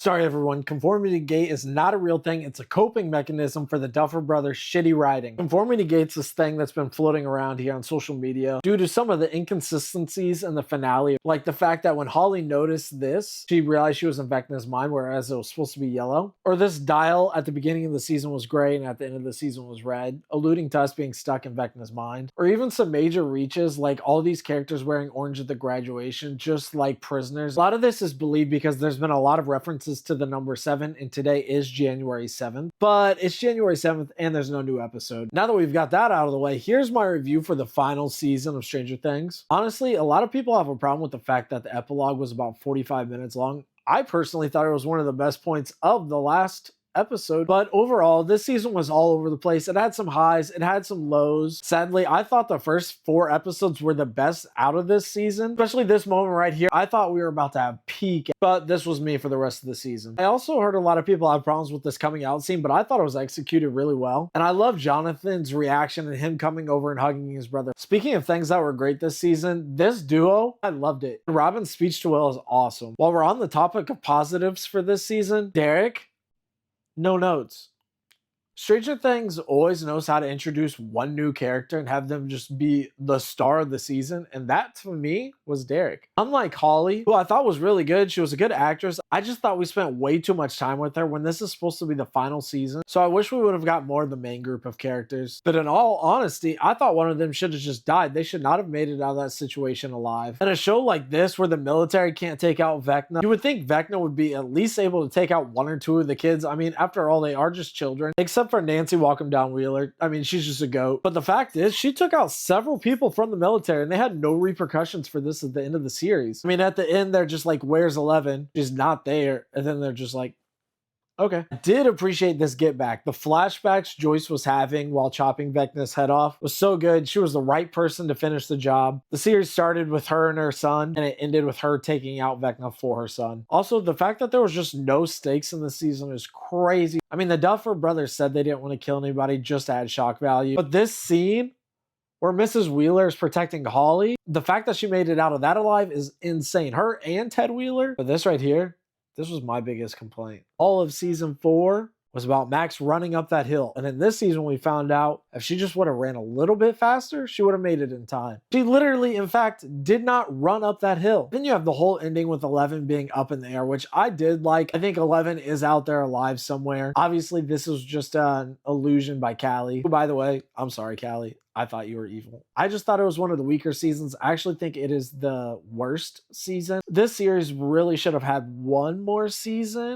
Sorry everyone, conformity gate is not a real thing. It's a coping mechanism for the Duffer Brothers' shitty writing. Conformity gate's this thing that's been floating around here on social media due to some of the inconsistencies in the finale. Like the fact that when Holly noticed this, she realized she was in Vecna's mind, whereas it was supposed to be yellow. Or this dial at the beginning of the season was gray and at the end of the season was red, alluding to us being stuck in Vecna's mind. Or even some major reaches, like all these characters wearing orange at the graduation, just like prisoners. A lot of this is believed because there's been a lot of references to the number 7, and today is January 7th. But it's January 7th and there's no new episode. Now that we've got that out of the way, here's my review for the final season of Stranger Things. Honestly, a lot of people have a problem with the fact that the epilogue was about 45 minutes long. I personally thought it was one of the best points of the last episode, but overall this season was all over the place. It had some highs, it had some lows. Sadly, I thought the first 4 episodes were the best out of this season, especially this moment right here. I thought we were about to have peak, but this was me for the rest of the season. I also heard a lot of people have problems with this coming out scene, but I thought it was executed really well, and I love Jonathan's reaction and him coming over and hugging his brother. Speaking of things that were great this season, this duo, I loved it. Robin's speech to Will is awesome. While we're on the topic of positives for this season, Derek, no notes. Stranger Things always knows how to introduce one new character and have them just be the star of the season, and that to me was Derek. Unlike Holly, who I thought was really good, she was a good actress, I just thought we spent way too much time with her when this is supposed to be the final season, so I wish we would have got more of the main group of characters. But in all honesty, I thought one of them should have just died. They should not have made it out of that situation alive. In a show like this where the military can't take out Vecna, you would think Vecna would be at least able to take out 1 or 2 of the kids. I mean, after all, they are just children, except for Nancy Walk 'em Down Wheeler. I mean, she's just a goat. But the fact is, she took out several people from the military and they had no repercussions for this at the end of the series. I mean, at the end, they're just like, where's 11? She's not there. And then they're just like, okay. I did appreciate this get back. The flashbacks Joyce was having while chopping Vecna's head off was so good. She was the right person to finish the job. The series started with her and her son, and it ended with her taking out Vecna for her son. Also, the fact that there was just no stakes in the season is crazy. I mean, the Duffer Brothers said they didn't want to kill anybody just to add shock value. But this scene where Mrs. Wheeler is protecting Holly, the fact that she made it out of that alive is insane. Her and Ted Wheeler. But this right here, this was my biggest complaint. All of season 4 was about Max running up that hill. And in this season, we found out if she just would have ran a little bit faster, she would have made it in time. She literally, in fact, did not run up that hill. Then you have the whole ending with 11 being up in the air, which I did like. I think 11 is out there alive somewhere. Obviously, this was just an illusion by Callie. Who, by the way, I'm sorry, Callie. I thought you were evil. I just thought it was one of the weaker seasons. I actually think it is the worst season. This series really should have had 1 more season.